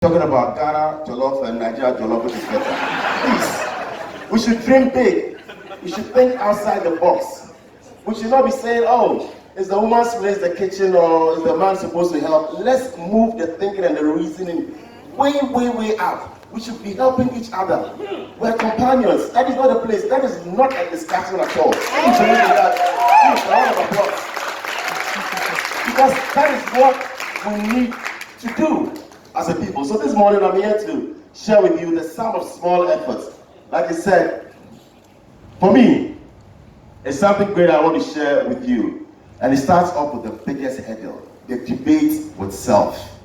Talking about Ghana jollof and Nigeria jollof, which is better. Please, we should dream big. We should think outside the box. We should not be saying, oh, is the woman's place the kitchen or is the man supposed to help? Let's move the thinking and the reasoning way up. We should be helping each other. We're companions. That is not a place. That is not a discussion at all. Please believe in that. Please, a round of applause. Because that is what we need to do as a people. So this morning I'm here to share with you the sum of small efforts. Like I said, for me, it's something great I want to share with you. And it starts off with the biggest hurdle, the debate with self.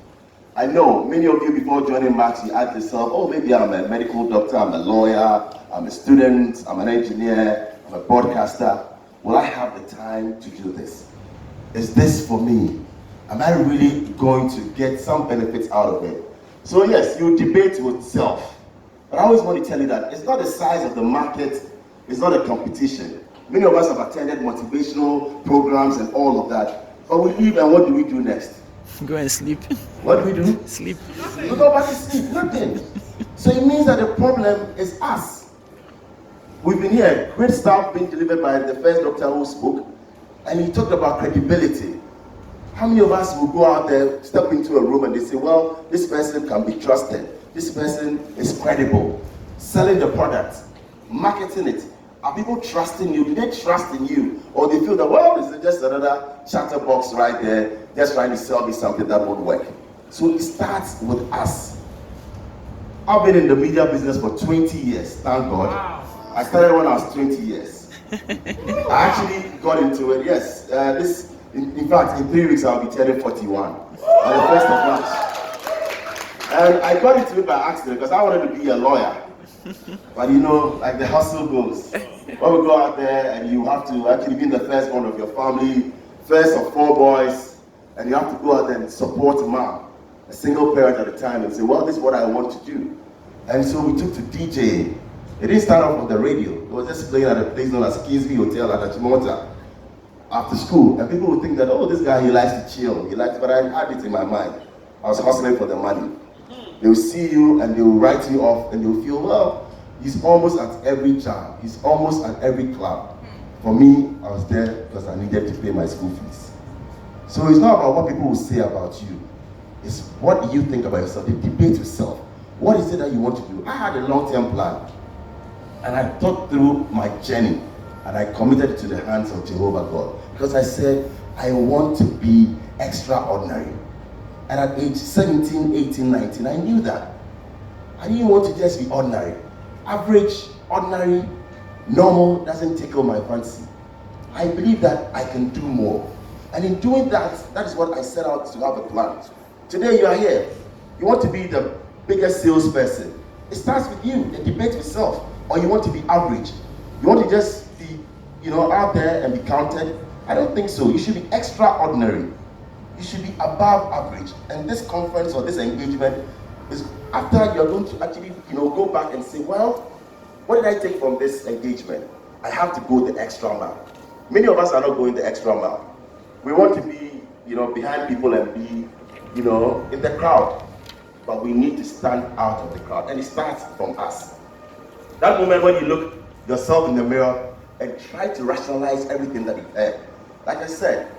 I know many of you before joining Max, you ask yourself, oh, maybe I'm a medical doctor, I'm a lawyer, I'm a student, I'm an engineer, I'm a broadcaster. Will I have the time to do this? Is this for me? Am I really going to get some benefits out of it? So yes, you debate with self. But I always want to tell you that it's not the size of the market, it's not a competition. Many of us have attended motivational programs and all of that. But we leave and what do we do next? Go and sleep. What do we do? Sleep. We go back to sleep, nothing. So it means that the problem is us. We've been here, great stuff being delivered by the first doctor who spoke, and he talked about credibility. How many of us will go out there, step into a room and they say, well, this person can be trusted. This person is credible. Selling the product, marketing it. Are people trusting you? Do they trust in you? Or they feel that, well, this is just another chatterbox right there, just trying to sell me something that won't work. So it starts with us. I've been in the media business for 20 years, thank God. Wow. I started when I was 20 years. I actually got into it, yes. In fact, in 3 weeks I'll be turning 41 on the 1st of March. And I got into it by accident because I wanted to be a lawyer. But you know, like the hustle goes. When we go out there and you have to actually be the first one of your family, first of 4 boys, and you have to go out there and support mom, a single parent at a time, and say, well, this is what I want to do. And so we took to DJing. It didn't start off on the radio. It was just playing at a place known as Kingsby Hotel at Achimota after school. And people would think that, oh, this guy, he likes to chill. But I had it in my mind. I was hustling for the money. They will see you and they will write you off and they will feel, well, he's almost at every jam. He's almost at every club. For me, I was there because I needed to pay my school fees. So it's not about what people will say about you. It's what you think about yourself. You debate yourself. What is it that you want to do? I had a long-term plan. And I thought through my journey. And I committed it to the hands of Jehovah God. Because I said, I want to be extraordinary. And at age 17, 18, 19, I knew that. I didn't want to just be ordinary. Average, ordinary, normal doesn't tickle my fancy. I believe that I can do more. And in doing that, that is what I set out to have a plan. Today you are here. You want to be the biggest salesperson. It starts with you, the debate with self. Or you want to be average. You want to just be, out there and be counted. I don't think so. You should be extraordinary. You should be above average. And this conference or this engagement is after you're going to actually, go back and say, well, what did I take from this engagement? I have to go the extra mile. Many of us are not going the extra mile. We want to be, behind people and be, in the crowd. But we need to stand out of the crowd. And it starts from us. That moment when you look yourself in the mirror and try to rationalize everything that you've heard. Like I said,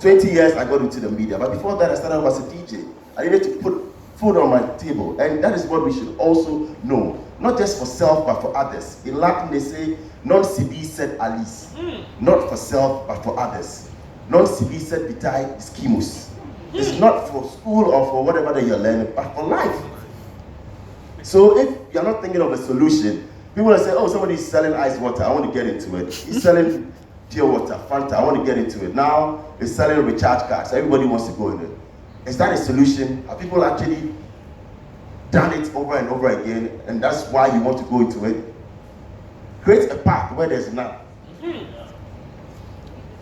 20 years I got into the media, but before that I started off as a DJ. I needed to put food on my table, and that is what we should also know. Not just for self, but for others. In Latin they say, non sibi sed alis. Not for self, but for others. Non sibi sed vitae discimus. It's not for school or for whatever that you're learning, but for life. So if you're not thinking of a solution, people will say, oh, somebody's selling ice water, I want to get into it. He's selling pure water, Fanta, I want to get into it. Now, it's selling recharge cards, everybody wants to go in it. Is that a solution? Have people actually done it over and over again, and that's why you want to go into it? Create a path where there's none.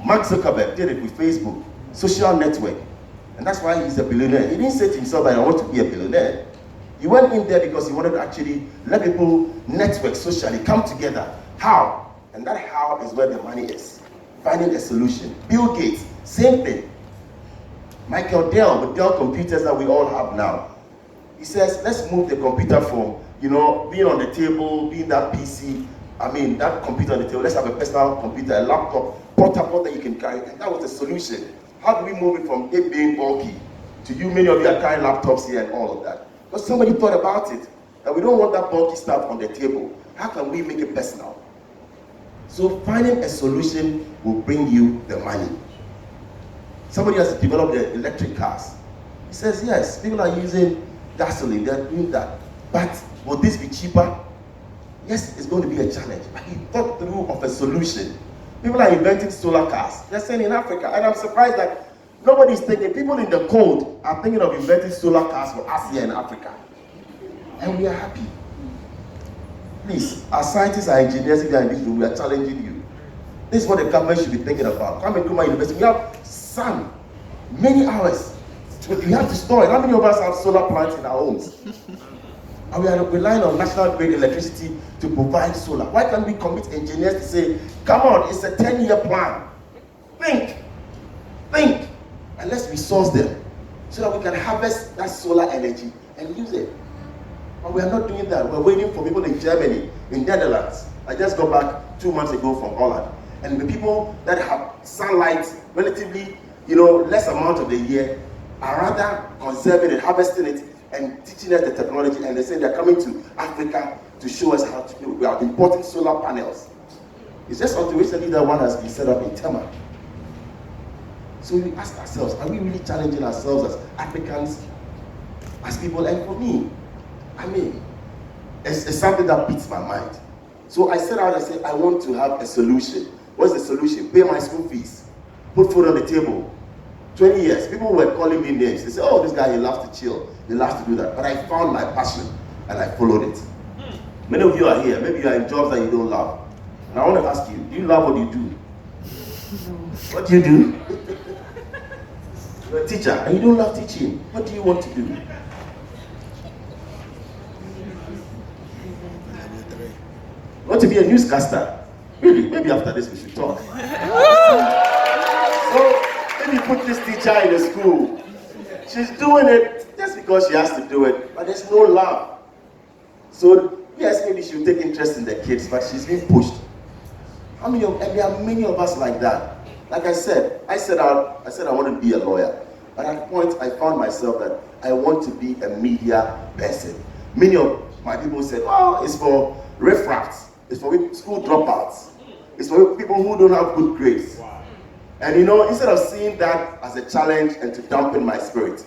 Mark Zuckerberg did it with Facebook, social network, and that's why he's a billionaire. He didn't say to himself that I want to be a billionaire. He went in there because he wanted to actually let people network socially, come together. How? And that how is where the money is. Finding a solution. Bill Gates, same thing. Michael Dell, with Dell computers that we all have now. He says, let's move the computer from, being on the table, being that PC, that computer on the table. Let's have a personal computer, a laptop, portable that you can carry. And that was the solution. How do we move it from it being bulky to you? Many of you are carrying laptops here and all of that. Because somebody thought about it. And we don't want that bulky stuff on the table. How can we make it personal? So finding a solution will bring you the money. Somebody has developed the electric cars. He says, yes, people are using gasoline, they're doing that. But will this be cheaper? Yes, it's going to be a challenge. But he thought through of a solution. People are inventing solar cars. They're saying in Africa, and I'm surprised that nobody's thinking, people in the cold are thinking of inventing solar cars for us here in Africa. And we are happy. Please, our scientists, our engineers here in this room, we are challenging you. This is what the government should be thinking about. Come and Nkrumah University, we have sun, many hours. We have to store it. How many of us have solar plants in our homes? And we are relying on national grid electricity to provide solar. Why can't we commit engineers to say, come on, it's a 10-year plan. Think, and let's resource them so that we can harvest that solar energy and use it. But we are not doing that. We're waiting for people in Germany, in Netherlands. I just got back 2 months ago from Holland. And the people that have sunlight relatively, less amount of the year are rather conserving it, harvesting it, and teaching us the technology. And they say they're coming to Africa to show us how to do it. We are importing solar panels. It's just until recently that one has been set up in Tema. So we ask ourselves, are we really challenging ourselves as Africans, as people? And for me, it's something that beats my mind. So I set out and said, I want to have a solution. What's the solution? Pay my school fees, put food on the table. 20 years, people were calling me names. They said, oh, this guy, he loves to chill. He loves to do that. But I found my passion and I followed it. Many of you are here. Maybe you are in jobs that you don't love. And I want to ask you, do you love what you do? What do you do? You're a teacher and you don't love teaching. What do you want to do? You want to be a newscaster? Really? Maybe after this we should talk. So, maybe put this teacher in the school. She's doing it just because she has to do it, but there's no love. So, yes, maybe she'll take interest in the kids, but she's being pushed. And there are many of us like that. Like I said I want to be a lawyer. But at a point, I found myself that I want to be a media person. Many of my people said, oh, it's for riffraffs. It's for school dropouts. It's for people who don't have good grades. Wow. And instead of seeing that as a challenge and to dampen my spirit,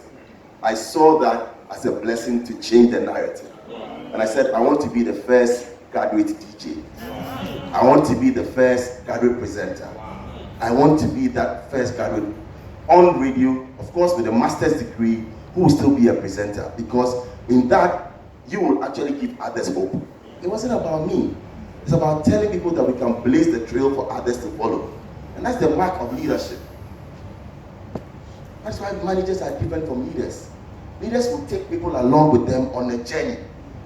I saw that as a blessing to change the narrative. Wow. And I said, I want to be the first graduate DJ. Wow. I want to be the first graduate presenter. Wow. I want to be that first graduate on radio, of course with a master's degree, who will still be a presenter. Because in that, you will actually give others hope. It wasn't about me. It's about telling people that we can blaze the trail for others to follow. And that's the mark of leadership. That's why managers are different from leaders. Leaders will take people along with them on a journey.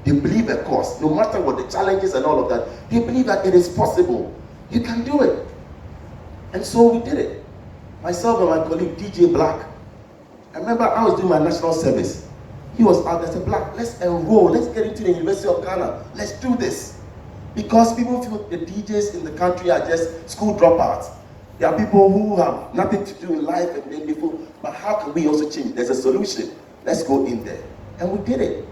They believe a cause. No matter what the challenges and all of that, they believe that it is possible. You can do it. And so we did it. Myself and my colleague, DJ Black. I remember I was doing my national service. He was out there, said, Black, let's enroll. Let's get into the University of Ghana. Let's do this. Because people feel the DJs in the country are just school dropouts. There are people who have nothing to do in life and then they feel, but how can we also change? There's a solution. Let's go in there. And we did it.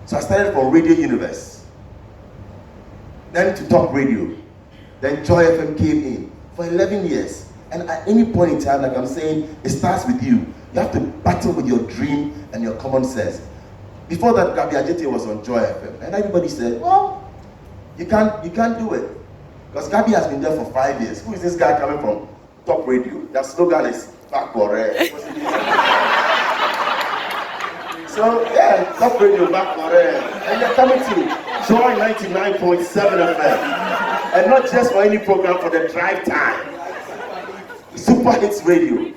So I started from Radio Universe. Then to Talk Radio. Then Joy FM came in for 11 years. And at any point in time, like I'm saying, it starts with you. You have to battle with your dream and your common sense. Before that, Gabi Ajete was on Joy FM. And everybody said, well, you can't do it. Because Gabi has been there for 5 years. Who is this guy coming from Top Radio? That slogan is back or red. So, yeah, Top Radio, back or red. And you're coming to Joy 99.7 FM. And not just for any program, for the drive time. Super Hits Radio.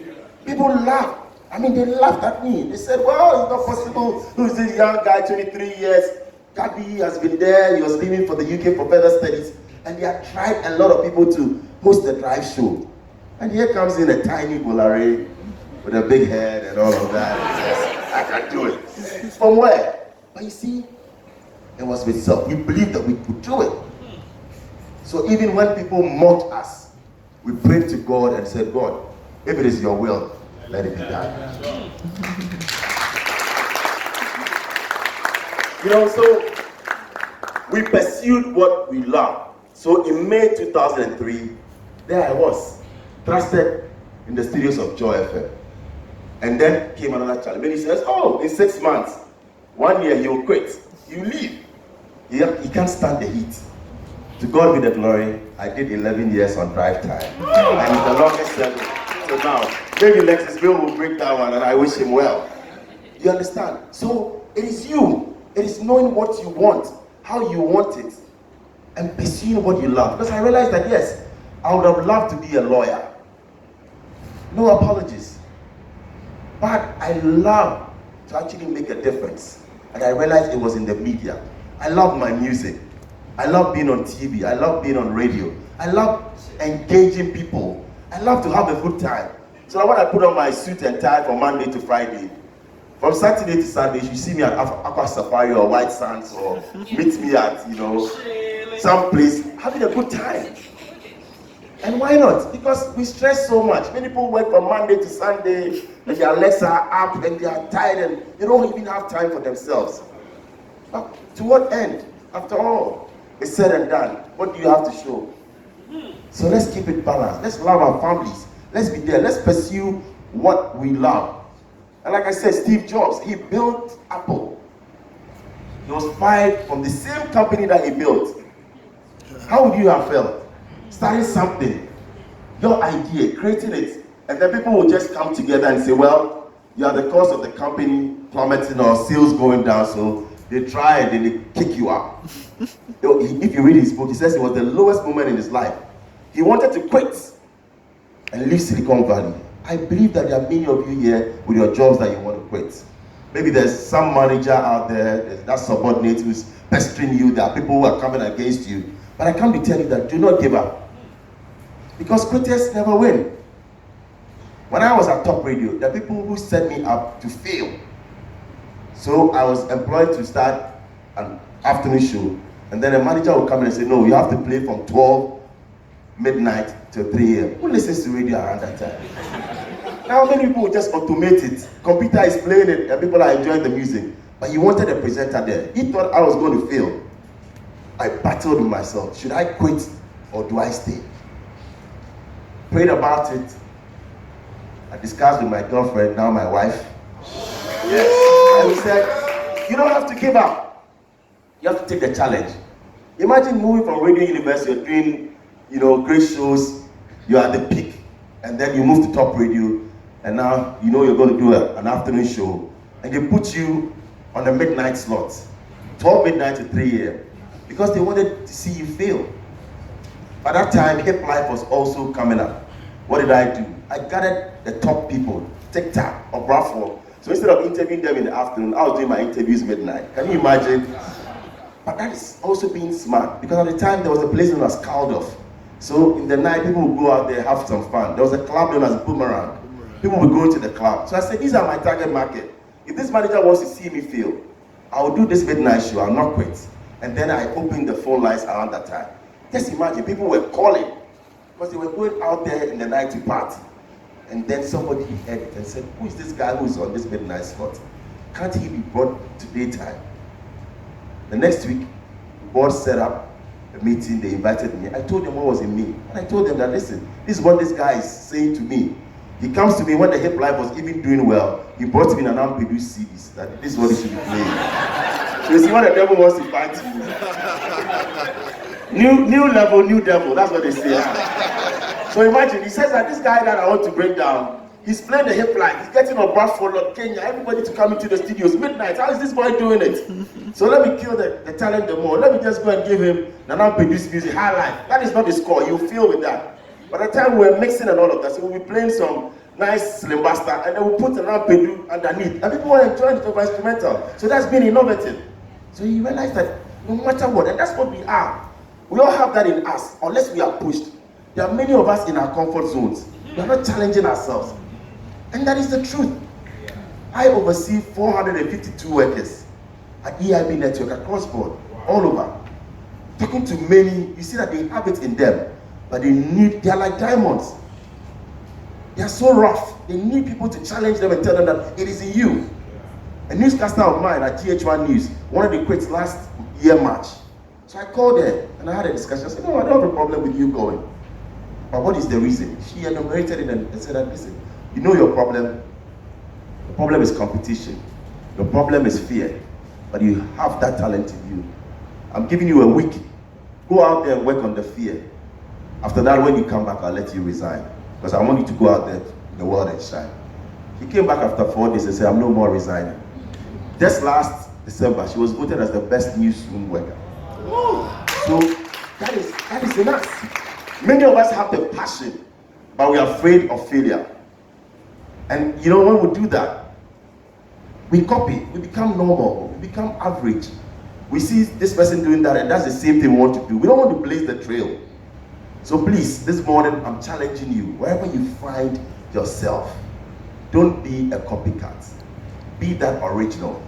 People laughed. They laughed at me. They said, well, it's not possible. Who's this young guy, 23 years? Gabi has been there. He was leaving for the UK for further studies. And they have tried a lot of people to host the drive show. And here comes in a tiny Bola Ray with a big head and all of that. And says, I can do it. From where? But you see, it was with self. We believed that we could do it. So even when people mocked us, we prayed to God and said, God, if it is your will, let it be done. You know, so we pursued what we loved. So in May 2003, there I was, trusted in the studios of Joy FM. And then came another challenge. When he says, oh, in 6 months, 1 year, he'll quit. You leave. He can't stand the heat. To God be the glory, I did 11 years on drive time. And it's the longest service. So now, maybe Lexus Bill will break that one and I wish him well. You understand? So it is you. It is knowing what you want, how you want it, and pursuing what you love. Because I realized that, yes, I would have loved to be a lawyer. No apologies. But I love to actually make a difference. And I realized it was in the media. I love my music. I love being on TV. I love being on radio. I love engaging people. I love to have a good time. So when I put on my suit and tie from Monday to Friday, from Saturday to Sunday, you see me at Aqua Safari or White Sands, or meet me at, some place, having a good time. And why not? Because we stress so much. Many people work from Monday to Sunday, and their legs are up, and they are tired, and they don't even have time for themselves. But to what end? After all, it's said and done. What do you have to show? So let's keep it balanced. Let's love our families. Let's be there. Let's pursue what we love. And like I said, Steve Jobs, he built Apple. He was fired from the same company that he built. How would you have felt? Starting something, your idea, creating it, and then people will just come together and say, well, you are the cause of the company plummeting or sales going down, so they try and then they kick you out. If you read his book, he says it was the lowest moment in his life. He wanted to quit and leave Silicon Valley. I believe that there are many of you here with your jobs that you want to quit. Maybe there's some manager out there, there's that subordinate who's pestering you, there are people who are coming against you. But I come to tell you that do not give up. Because quitters never win. When I was at Top Radio, there are people who set me up to fail. So I was employed to start an afternoon show, and then a manager would come in and say, no, you have to play from 12 midnight till 3 a.m. Who listens to radio around that time? Now many people just automate it. Computer is playing it and people are enjoying the music. But he wanted a presenter there. He thought I was going to fail. I battled with myself. Should I quit or do I stay? Prayed about it. I discussed with my girlfriend, now my wife. Yes. And we said, you don't have to give up. You have to take the challenge. Imagine moving from Radio University, you're doing, great shows, you're at the peak, and then you move to Top Radio, and now you're going to do an afternoon show, and they put you on a midnight slot, 12 midnight to 3 a.m. because they wanted to see you fail. By that time, Hip Life was also coming up. What did I do? I gathered the top people, TikTok or Bradford. So instead of interviewing them in the afternoon, I was doing my interviews midnight. Can you imagine? But that is also being smart, because at the time there was a place known as Caldorf. So in the night, people would go out there, have some fun. There was a club known as Boomerang. People would go to the club. So I said, these are my target market. If this manager wants to see me fail, I will do this midnight show, I'll not quit. And then I opened the phone lines around that time. Just imagine, people were calling, because they were going out there in the night to party. And then somebody heard it and said, who is this guy who's on this midnight slot? Can't he be brought to daytime? The next week, the board set up a meeting, they invited me. I told them what was in me. And I told them that, listen, this is what this guy is saying to me. He comes to me when the Hip Life was even doing well. He brought me an unproduced CDs, that this is what he should be playing. So you see what the devil wants to fight you. New level, new devil, that's what they say. So imagine, he says that this guy that I want to bring down, he's playing the Hip Life, he's getting on Bradford, Kenya, everybody to come into the studios, midnight, how is this boy doing it? So let me kill the talent the more, let me just go and give him an unproduced music, high life. That is not the score, you feel with that. By the time we're mixing and all of that, so we'll be playing some nice Slim Basta, and then we'll put an unproduced underneath, and people are enjoying it over instrumental. So that's been innovative. So you realize that no matter what, and that's what we are. We all have that in us, unless we are pushed. There are many of us in our comfort zones. We are not challenging ourselves. And that is the truth. I oversee 452 workers. at EIB network, across board, all over. Talking to many, you see that they have it in them, but they're like diamonds. They're so rough. They need people to challenge them and tell them that it is in you. A newscaster of mine at GH1 News wanted to quit last year March. So I called her and I had a discussion. I said, no, I don't have a problem with you going. But what is the reason? She enumerated it and said, listen, you know your problem. The problem is competition. The problem is fear. But you have that talent in you. I'm giving you a week. Go out there and work on the fear. After that, when you come back, I'll let you resign. Because I want you to go out there in the world and shine. She came back after 4 days and said, I'm no more resigning. Just last December, she was voted as the best newsroom worker. So that is in us. Many of us have the passion, but we are afraid of failure. And you know, when we do that, we copy, we become normal, we become average. We see this person doing that, and that's the same thing we want to do. We don't want to blaze the trail. So please, this morning, I'm challenging you, wherever you find yourself, don't be a copycat. Be that original.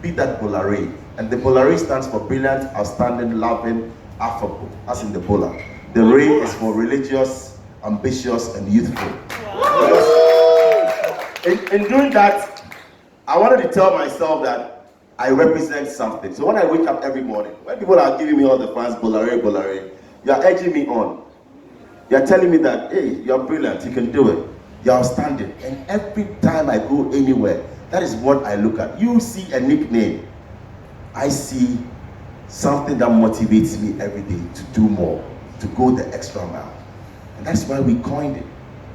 Be that Bola Ray. And the Bola Ray stands for brilliant, outstanding, loving, affable, as in the Bola. The Ray is for religious, ambitious, and youthful. In doing that, I wanted to tell myself that I represent something. So when I wake up every morning, when people are giving me all the fans, Bola Ray, you're edging me on. You're telling me that, hey, you're brilliant, you can do it. You're outstanding. And every time I go anywhere, that is what I look at. You see a nickname. I see something that motivates me every day to do more, to go the extra mile. And that's why we coined it.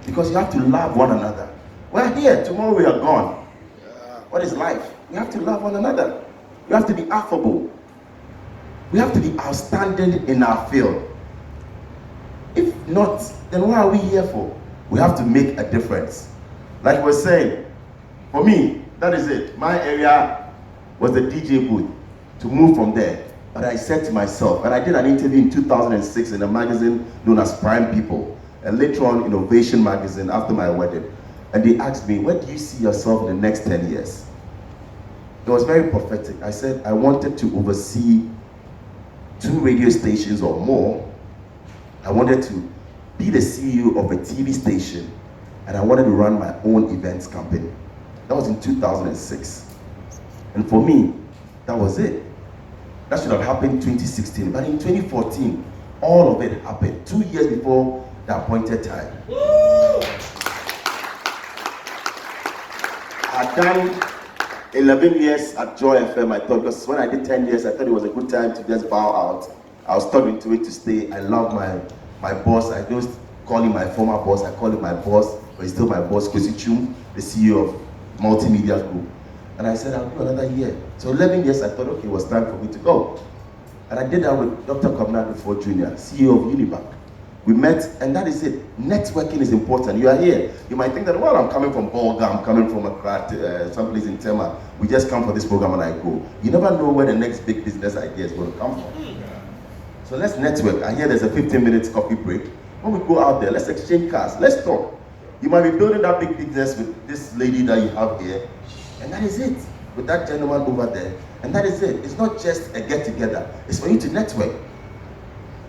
Because you have to love one another. We're here, tomorrow we are gone. What is life? We have to love one another. We have to be affable. We have to be outstanding in our field. If not, then what are we here for? We have to make a difference. Like we're saying, for me, that is it. My area was the DJ booth. To move from there. But I said to myself, and I did an interview in 2006 in a magazine known as Prime People, and later on Innovation magazine after my wedding. And they asked me, where do you see yourself in the next 10 years? It was very prophetic. I said I wanted to oversee 2 radio stations or more. I wanted to be the CEO of a TV station, and I wanted to run my own events company. That was in 2006. And for me, that was it. That should have happened in 2016. But in 2014, all of it happened 2 years before the appointed time. I'd done 11 years at Joy FM, I thought, because when I did 10 years, I thought it was a good time to just bow out. I was stuck into it to stay. I love my boss. I don't call him my former boss, I call him my boss, but he's still my boss, Kwesi Chum, the CEO of Multimedia Group. And I said, I'll do another year. So 11 years, I thought, okay, it was time for me to go. And I did that with Dr. Kwabena Dufo Jr., CEO of Unibank. We met, and that is it. Networking is important. You are here. You might think that, well, I'm coming from Bolga, I'm coming from someplace in Tema. We just come for this program and I go. You never know where the next big business idea is going to come from. So let's network. I hear there's a 15-minute coffee break. When we go out there, let's exchange cards. Let's talk. You might be building that big business with this lady that you have here. And that is it, with that gentleman over there. And that is it. It's not just a get-together. It's for you to network.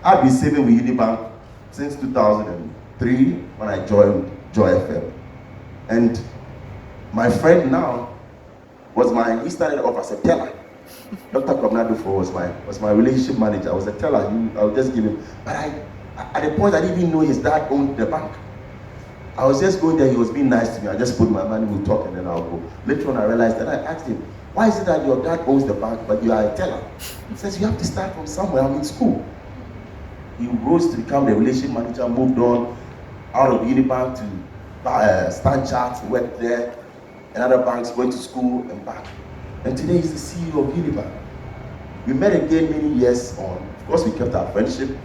I've been saving with Unibank since 2003 when I joined Joy FM. And my friend now he started off as a teller. Dr. Kwabena Dufo was my relationship manager. I was a teller. I would just give him. But at the point I didn't even know his dad owned the bank. I was just going there, he was being nice to me. I just put my money, we'll talk, and then I'll go. Later on, I realized that I asked him, why is it that your dad owns the bank, but you are a teller? He says, you have to start from somewhere. I'm in school. He rose to become the relationship manager, moved on out of Unibank to Stan Charts, worked there, and other banks, went to school and back. And today he's the CEO of Unibank. We met again many years on. Of course, we kept our friendship.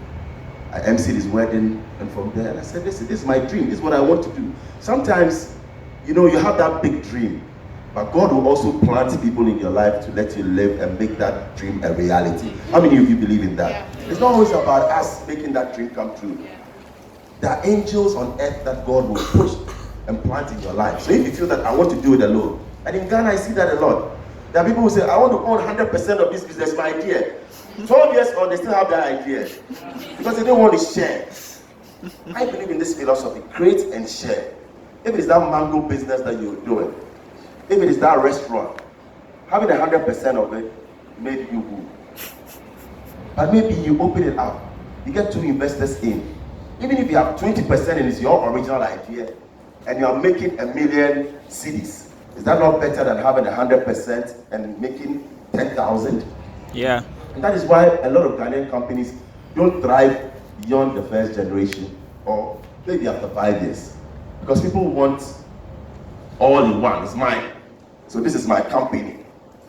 I emceed his wedding, and from there, and I said, this is my dream, this is what I want to do. Sometimes, you have that big dream, but God will also plant people in your life to let you live and make that dream a reality. How many of you believe in that? Yeah. It's not always about us making that dream come true. Yeah. There are angels on earth that God will push and plant in your life. So if you feel that I want to do it alone, and in Ghana I see that a lot. There are people who say, I want to own 100% of this business, my idea. 12 years on, they still have that idea because they don't want to share. I believe in this philosophy: create and share. If it is that mango business that you're doing, if it is that restaurant, having 100% of it made you good. But maybe you open it up, you get 2 investors in. Even if you have 20% and it's your original idea, and you are making 1 million cedis, is that not better than having 100% and making 10,000? Yeah. And that is why a lot of Ghanaian companies don't thrive beyond the first generation, or maybe after 5 years, because people want all in one. It's mine, so this is my company,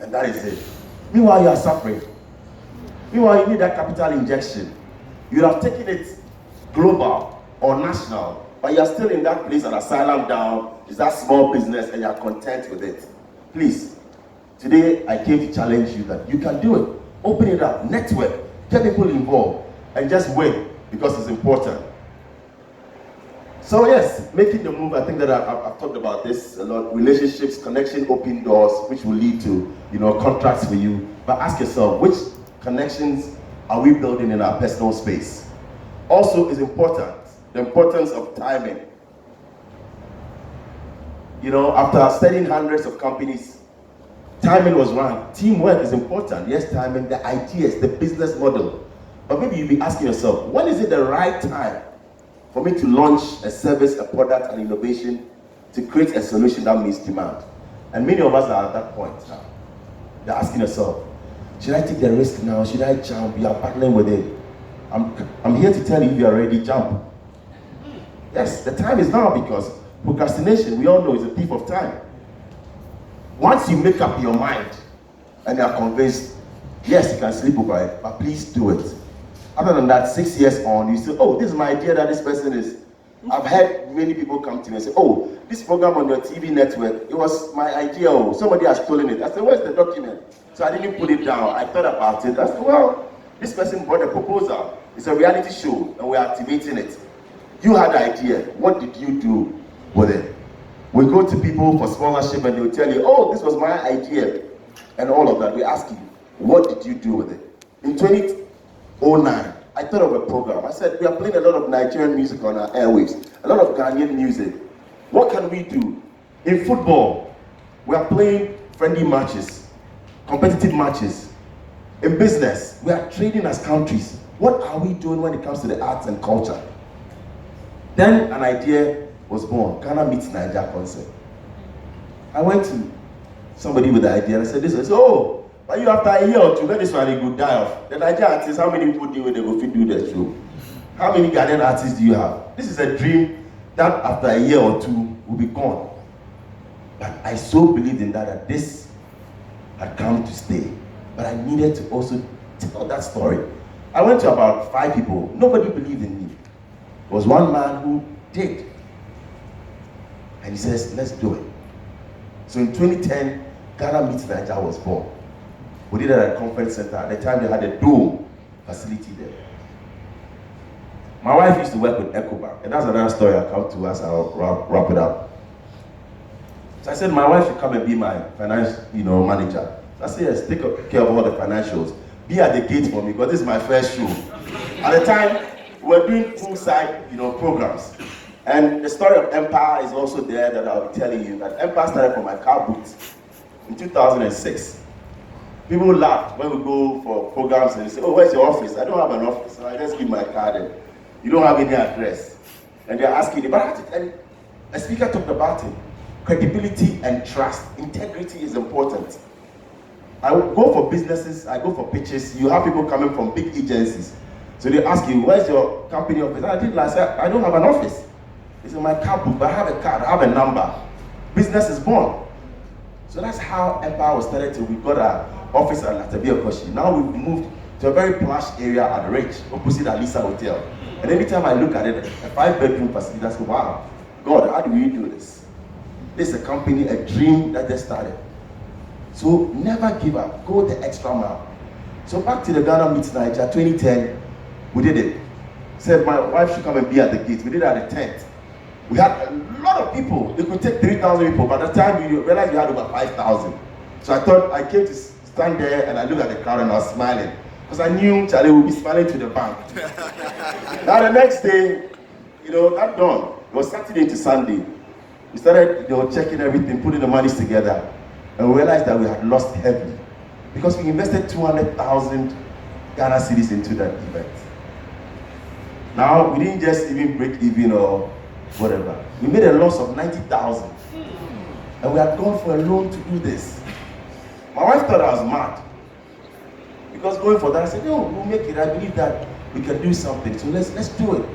and that is it. Meanwhile, you are suffering. Meanwhile, you need that capital injection. You have taken it global or national, but you are still in that place, an asylum down. It's that small business, and you are content with it. Please, today I came to challenge you that you can do it. Open it up, network, get people involved, and just wait, because it's important. So yes, making the move. I think that I've talked about this a lot. Relationships, connection, open doors, which will lead to contracts for you. But ask yourself, which connections are we building in our personal space? Also is important, the importance of timing. After studying hundreds of companies, timing was one. Teamwork is important. Yes, timing, the ideas, the business model. But maybe you'll be asking yourself, when is it the right time for me to launch a service, a product, an innovation, to create a solution that meets demand? And many of us are at that point now. You're asking yourself, should I take the risk now? Should I jump? You are partnering with it. I'm here to tell you, if you are ready, jump. Yes, the time is now, because procrastination, we all know, is a thief of time. Once you make up your mind and you are convinced, yes, you can sleep over it, but please do it. Other than that, 6 years on, you say, oh, this is my idea that this person is. I've had many people come to me and say, oh, this program on your TV network, it was my idea. Oh, somebody has stolen it. I said, where's the document? So I didn't put it down. I thought about it. I said, well, this person brought a proposal. It's a reality show, and we're activating it. You had the idea. What did you do with it? We go to people for scholarship, and they'll tell you, oh, this was my idea, and all of that. We ask you, what did you do with it? In 2009, I thought of a program. I said, we are playing a lot of Nigerian music on our airwaves, a lot of Ghanaian music. What can we do? In football, we are playing friendly matches, competitive matches. In business, we are trading as countries. What are we doing when it comes to the arts and culture? Then an idea was born, Ghana meets Nigeria concept. I went to somebody with the idea and I said, this is, oh, but you after a year or two, when this one they go die off. The Nigerian artists, how many people do they go fit do the show? How many Ghanaian artists do you have? This is a dream that after a year or two will be gone. But I so believed in that this had come to stay. But I needed to also tell that story. I went to about 5 people. Nobody believed in me. There was one man who did. And he says, let's do it. So in 2010, Ghana Meets Nigeria was born. We did it at a conference center. At the time, they had a dome facility there. My wife used to work with EcoBank, and that's another story I'll come to as I'll wrap it up. So I said, my wife should come and be my finance, manager. So I said, yes, take care of all the financials. Be at the gate for me, because this is my first show. At the time, we were doing poolside, programs. And the story of Empire is also there that I'll be telling you. That Empire started from my car boot in 2006. People laugh when we go for programs and they say, oh, where's your office? I don't have an office, so I just give my card and you don't have any address. And they're asking about it. And a speaker talked about it. Credibility and trust. Integrity is important. I go for businesses, I go for pitches. You have people coming from big agencies. So they ask you, where's your company office? I did last year, I don't have an office. It's in my card book, but I have a card, I have a number. Business is born. So that's how Empire was started to. We got our office at Latabia Koshi. Now we've moved to a very plush area at the Ridge, opposite Alisa Hotel. And every time I look at it, a 5-bedroom facility, I say, wow, God, how do we do this? This is a company, a dream that just started. So never give up, go the extra mile. So back to the Ghana Meets Nigeria, 2010, we did it. Said my wife should come and be at the gate. We did it at the tent. We had a lot of people. It could take 3,000 people. By the time we realized we had over 5,000. So I thought I came to stand there and I looked at the crowd and I was smiling. Because I knew Charlie would be smiling to the bank. Now the next day, that dawn, it was Saturday to Sunday. We started checking everything, putting the monies together. And we realized that we had lost heavily. Because we invested 200,000 Ghana cedis into that event. Now, we didn't just even break even or whatever. We made a loss of 90,000. And we had gone for a loan to do this. My wife thought I was mad. Because going for that, I said, no, we'll make it. I believe that we can do something. So let's do it.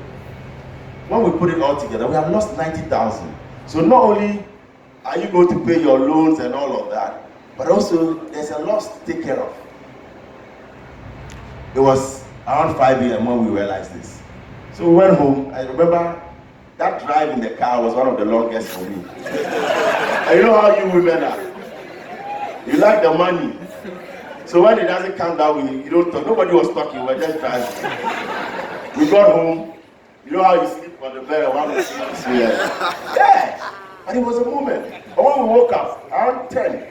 When we put it all together, we have lost 90,000. So not only are you going to pay your loans and all of that, but also there's a loss to take care of. It was around 5 a.m. when we realized this. So we went home. I remember that drive in the car was one of the longest for me. And you know how you women are. You like the money. So when it doesn't come that way, you don't talk. Nobody was talking, we were just driving. We got home. You know how you sleep on the bed and one was sleeping. Yeah. And it was a moment. But when we woke up, around 10,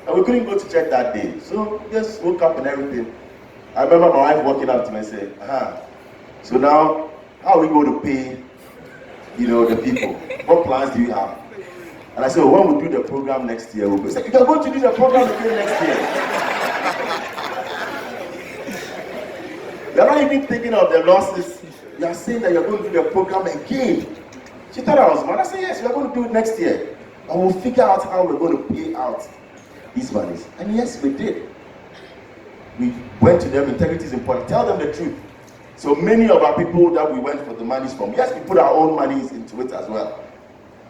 and we couldn't go to church that day. So we just woke up and everything. I remember my wife walking up to me and saying, so now, how are we going to pay, the people? What plans do you have? And I said, well, when we do the program next year, we'll go. He said, you're going to do the program again next year. You're not even thinking of the losses. You are saying that you're going to do the program again. She thought I was mad. I said, yes, we're going to do it next year. And we'll figure out how we're going to pay out these monies. And yes, we did. We went to them, integrity is important. Tell them the truth. So many of our people that we went for the monies from, yes, we put our own monies into it as well.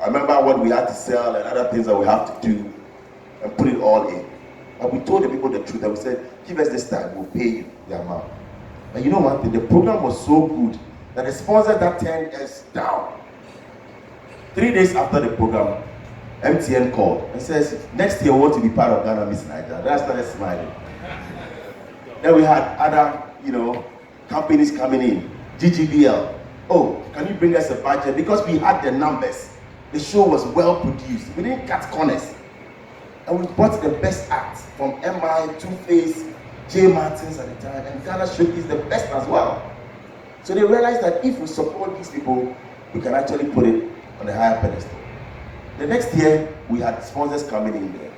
I remember what we had to sell and other things that we have to do and put it all in. But we told the people the truth, and we said, give us this time, we'll pay you the amount. And you know one thing, the program was so good that the sponsor that turned us down. 3 days after the program, MTN called and says, next year we want to be part of Ghana Miss Nigeria. Then I started smiling. Then we had other, companies coming in. GGBL. Oh, can you bring us a budget? Because we had the numbers. The show was well produced. We didn't cut corners. And we brought the best acts from MI, Two-Face, J. Martins at the time, and Ghana Showcase the best as well. So they realized that if we support these people, we can actually put it on a higher pedestal. The next year, we had sponsors coming in there,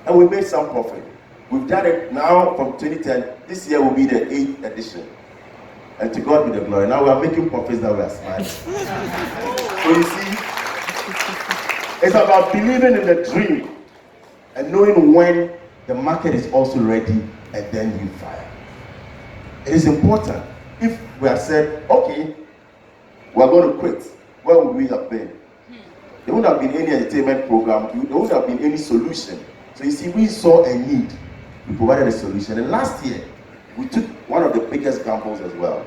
and we made some profit. We've done it now from 2010. This year will be the 8th edition. And to God be the glory. Now we are making profits that we are smiling. So you see, it's about believing in the dream and knowing when the market is also ready, and then you fire. It is important. If we have said, okay, we're going to quit, where would we have been? There wouldn't have been any entertainment program. There wouldn't have been any solution. So you see, we saw a need. We provided a solution. And last year, we took one of the biggest gambles as well.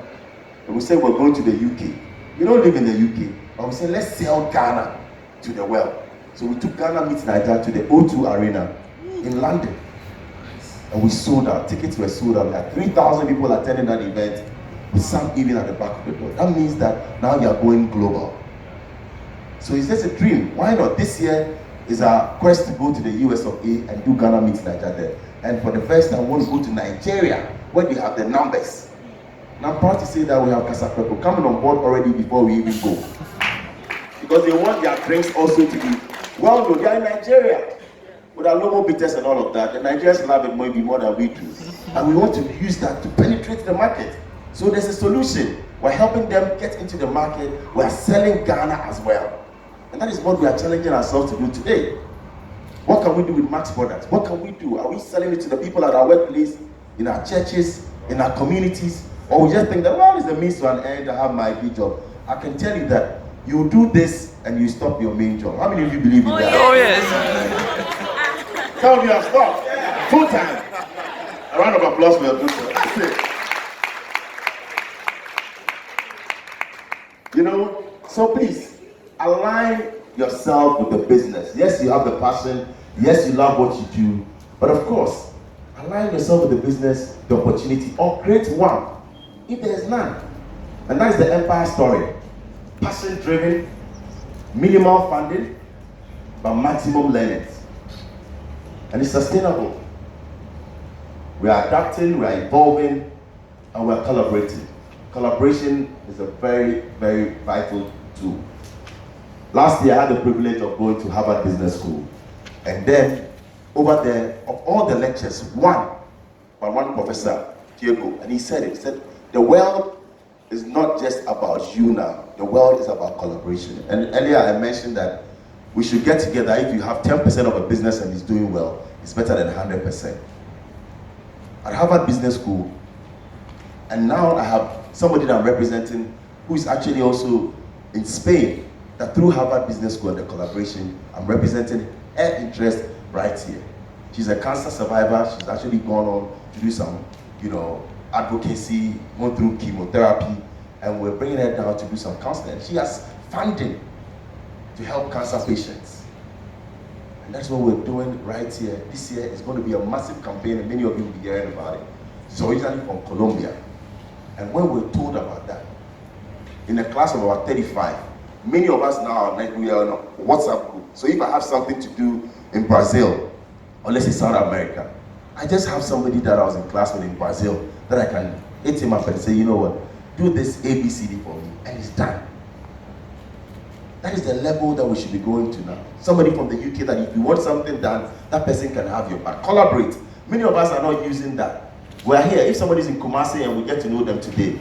And we said we're going to the UK. We don't live in the UK. But we said, let's sell Ghana to the world. So we took Ghana Meets Nigeria to the O2 Arena in London. And we sold out. Tickets were sold out. We had 3,000 people attending that event, with some even at the back of the door. That means that now you are going global. So it's just a dream. Why not? This year is our quest to go to the US of A and do Ghana Meets Nigeria there. And for the first time, we want to go to Nigeria, where we have the numbers. And I'm proud to say that we have Kasapepo coming on board already before we even go. Because they want their drinks also to be well known. They are in Nigeria. With our local bitters and all of that, the Nigerians love it maybe more than we do. And we want to use that to penetrate the market. So there's a solution. We're helping them get into the market. We're selling Ghana as well. And that is what we are challenging ourselves to do today. What can we do with Max products? What can we do? Are we selling it to the people at our workplace, in our churches, in our communities? Or we just think that, well, it's a means to an end, I have my big job. I can tell you that you do this and you stop your main job. How many of you believe in that? Oh, yes. Tell me you have stopped. Full time. A round of applause for your good. So please, align yourself with the business. Yes, you have the passion. Yes, you love what you do. But of course, align yourself with the business, the opportunity, or create one, if there is none. And that is the empire story. Passion-driven, minimal funding, but maximum learning. And it's sustainable. We are adapting, we are evolving, and we are collaborating. Collaboration is a very, very vital tool. Last year, I had the privilege of going to Harvard Business School. And then, over there, of all the lectures, one professor, Diego, and he said, the world is not just about you now. The world is about collaboration. And earlier I mentioned that we should get together. If you have 10% of a business and it's doing well, it's better than 100%. At Harvard Business School, and now I have somebody that I'm representing who is actually also in Spain, that through Harvard Business School and the collaboration, I'm representing her interest right here. She's a cancer survivor. She's actually gone on to do some, advocacy, went through chemotherapy, and we're bringing her down to do some counseling. She has funding to help cancer patients. And that's what we're doing right here. This year is going to be a massive campaign, and many of you will be hearing about it. It's originally from Colombia. And when we're told about that, in a class of about 35, many of us now, we are on a WhatsApp group. So if I have something to do in Brazil, or let's say South America, I just have somebody that I was in class with in Brazil that I can hit him up and say, you know what, do this ABCD for me, and it's done. That is the level that we should be going to now. Somebody from the UK that if you want something done, that person can have your back. Collaborate. Many of us are not using that. We're here. If somebody's in Kumasi and we get to know them today,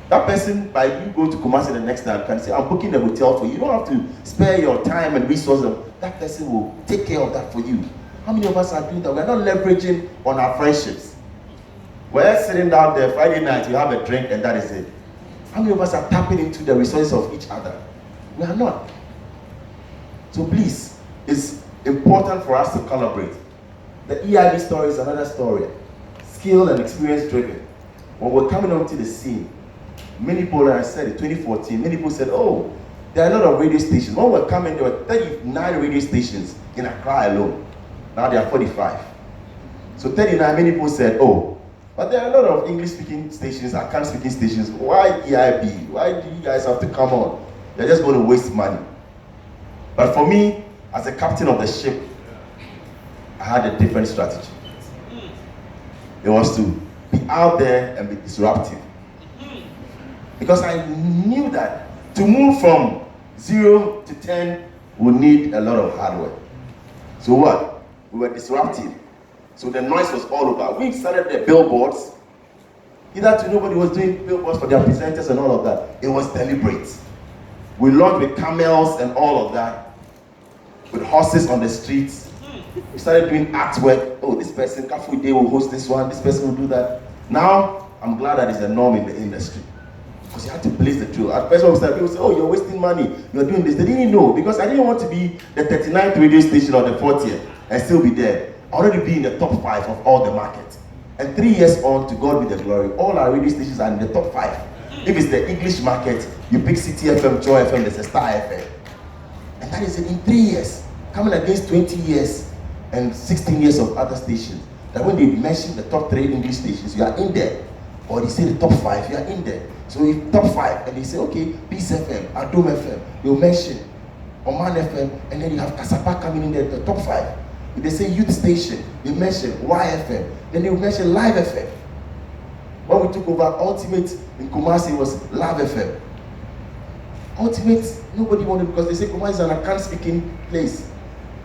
that person, by you go to Kumasi the next time, can say, I'm booking a hotel for you. You don't have to spare your time and resources. That person will take care of that for you. How many of us are doing that? We're not leveraging on our friendships. We're sitting down there Friday night, you have a drink, and that is it. How many of us are tapping into the resources of each other? We are not. So please, it's important for us to collaborate. The EIB story is another story. Skill and experience driven. When we're coming onto the scene, many people, like I said, in 2014, many people said, oh, there are a lot of radio stations. When we're coming, there were 39 radio stations in Accra alone. Now there are 45. So 39, many people said, oh, but there are a lot of English-speaking stations, Akan-speaking stations. Why EIB? Why do you guys have to come on? They're just going to waste money. But for me, as a captain of the ship, I had a different strategy. It was to be out there and be disruptive. Because I knew that to move from 0 to 10 would need a lot of hard work. So what? We were disruptive. So the noise was all over. We started the billboards. Either nobody was doing billboards for their presenters and all of that. It was deliberate. We launched with camels and all of that. With horses on the streets. We started doing artwork. Oh, this person, Kafu Day will host this one. This person will do that. Now, I'm glad that it's a norm in the industry. Because you have to blaze the trail. At first, when we started, people say, oh, you're wasting money. You're doing this. They didn't know. Because I didn't want to be the 39th radio station or the 40th and still be there. I already be in the top 5 of all the markets. And 3 years on, to God be the glory, all our radio stations are in the top 5. If it's the English market, you pick City FM, Joy FM, there's a Star FM. And that is it in 3 years. Coming against 20 years and 16 years of other stations. That when they mention the top 3 English stations, you are in there. Or they say the top 5, you are in there. So if top 5, and they say, okay, Peace FM, Adom FM, they'll mention Oman FM, and then you have Kasapa coming in there, the top 5. If they say youth station, they mention YFM, then they'll mention Live FM. When we took over Ultimate in Kumasi, it was Live FM. Ultimate, nobody wanted, because they say Kumasi is an Akan-speaking place.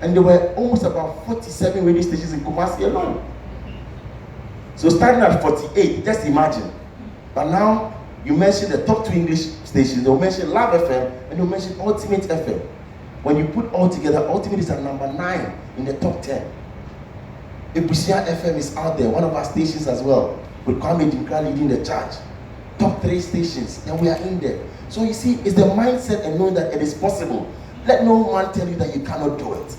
And there were almost about 47 radio stations in Kumasi alone. So starting at 48, just imagine. But now, you mention the top 2 English stations, they'll mention Live FM, and they'll mention Ultimate FM. When you put all together, Ultimate is at number 9 in the top 10. Ibusia FM is out there, one of our stations as well, with Kwame Dinkra leading the charge. Top 3 stations, and we are in there. So you see, it's the mindset and knowing that it is possible. Let no one tell you that you cannot do it.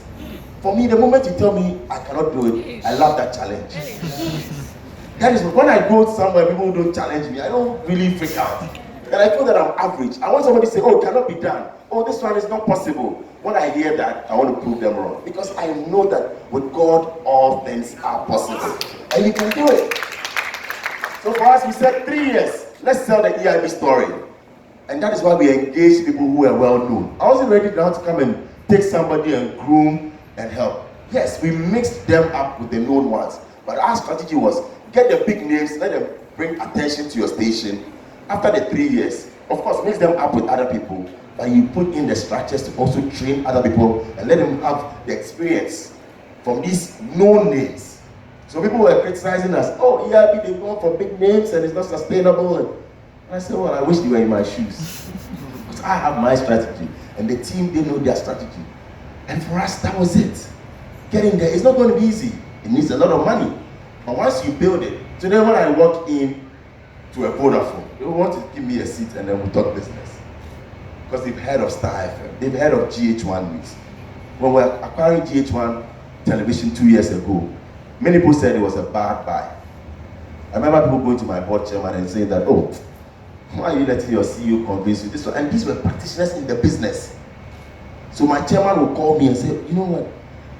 For me, the moment you tell me I cannot do it, I love that challenge. That is when I go somewhere, people don't challenge me, I don't really freak out. And I feel that I'm average. I want somebody to say, oh, it cannot be done. Oh, this one is not possible. When I hear that, I want to prove them wrong. Because I know that with God, all things are possible. And you can do it. So for us, we said 3 years. Let's tell the EIB story. And that is why we engage people who are well known. I wasn't ready now to come and take somebody and groom and help. Yes, we mixed them up with the known ones. But our strategy was get the big names, let them bring attention to your station. After the 3 years, of course, mix them up with other people, but you put in the structures to also train other people and let them have the experience from these known names. So people were criticizing us, oh, EIB, they're going for big names and it's not sustainable. And I said, well, I wish they were in my shoes. Because I have my strategy, and the team, they know their strategy. And for us, that was it. Getting there, it's not going to be easy. It needs a lot of money. But once you build it, today when I walk in to a Vodafone, they want to give me a seat and then we'll talk business. Because they've heard of Star FM, they've heard of GH1 News. When we were acquiring GH1 television 2 years ago, many people said it was a bad buy. I remember people going to my board chairman and saying that, oh, why are you letting your CEO convince you this one? And these were practitioners in the business. So my chairman would call me and say, you know what?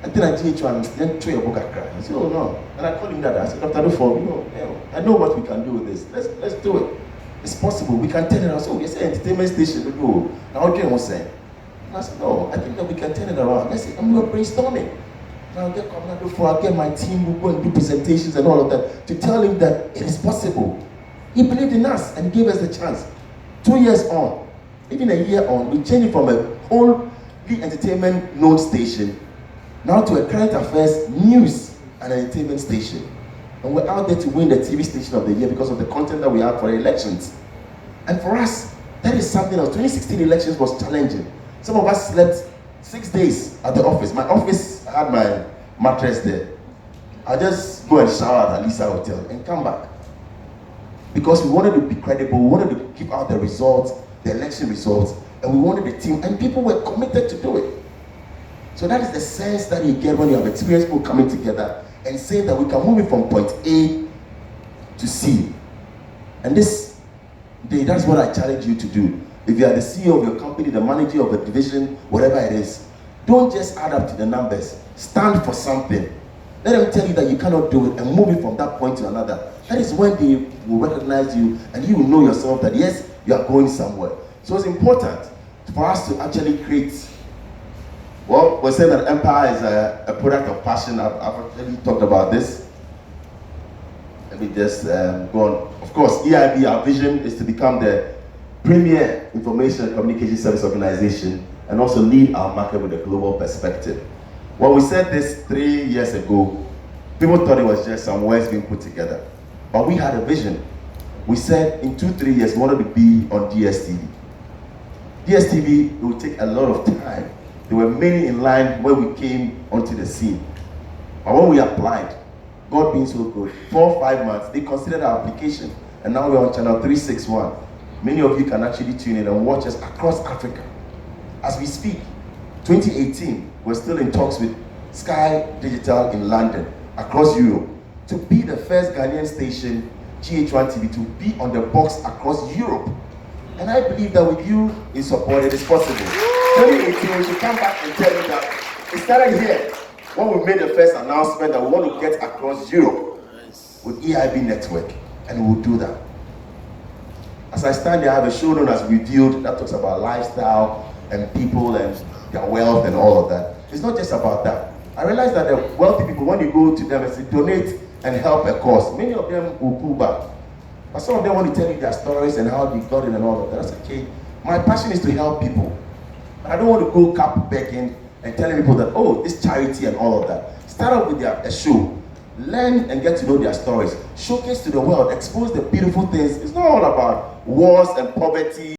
I think I GH1, then throw your book at cry. I said, oh no. And I called him that. I said, Dr. Dufo, I know what we can do with this. Let's do it. It's possible. We can turn it around. So we say entertainment station. We go. Now Adrian was saying. I said, no, I think that we can turn it around. Let's say, and we were brainstorming. And I'll get Kelvin Dufo, I'll get my team, we'll go and do presentations and all of that to tell him that it is possible. He believed in us and he gave us the chance. 2 years on, even a year on, we changed it from a whole entertainment known station now to a current affairs news and entertainment station. And we're out there to win the TV station of the year because of the content that we have for the elections. And for us, that is something else. 2016 elections was challenging. Some of us slept 6 days at the office. My office, I had my mattress there. I just go and shower at Alisa Hotel and come back. Because we wanted to be credible, we wanted to give out the results, the election results, and we wanted the team, and people were committed to do it. So that is the sense that you get when you have experienced people coming together and saying that we can move it from point A to C. And this day, that's what I challenge you to do. If you are the CEO of your company, the manager of a division, whatever it is, don't just add up to the numbers. Stand for something. Let them tell you that you cannot do it and move it from that point to another. That is when they will recognize you and you will know yourself that yes, you are going somewhere. So it's important for us to actually create. Well, we're saying that empire is a product of passion. I've already talked about this. Let me just go on. Of course, EIB, our vision is to become the premier information and communication service organization and also lead our market with a global perspective. When we said this 3 years ago, people thought it was just some words being put together. But we had a vision. We said in 2-3 years we wanted to be on DSTV. DSTV, it would take a lot of time. There were many in line when we came onto the scene. But when we applied, God being so good, 4 or 5 months, they considered our application. And now we're on channel 361. Many of you can actually tune in and watch us across Africa. As we speak, 2018, we're still in talks with Sky Digital in London, across Europe, to be the first Ghanaian station, GH1 TV, to be on the box across Europe. And I believe that with you in support, it is possible. 2018, we should come back and tell you that it started here when we made the first announcement that we want to get across Europe with EIB Network, and we will do that. As I stand there, I have a show known as Revealed that talks about lifestyle and people and their wealth and all of that. It's not just about that. I realize that the wealthy people, when you go to them and say, donate and help a cause, many of them will pull back. But some of them want to tell you their stories and how they got it and all of that. That's okay. My passion is to help people. I don't want to go cap begging and telling people that, oh, this charity and all of that. Start out with a show. Learn and get to know their stories. Showcase to the world. Expose the beautiful things. It's not all about wars and poverty.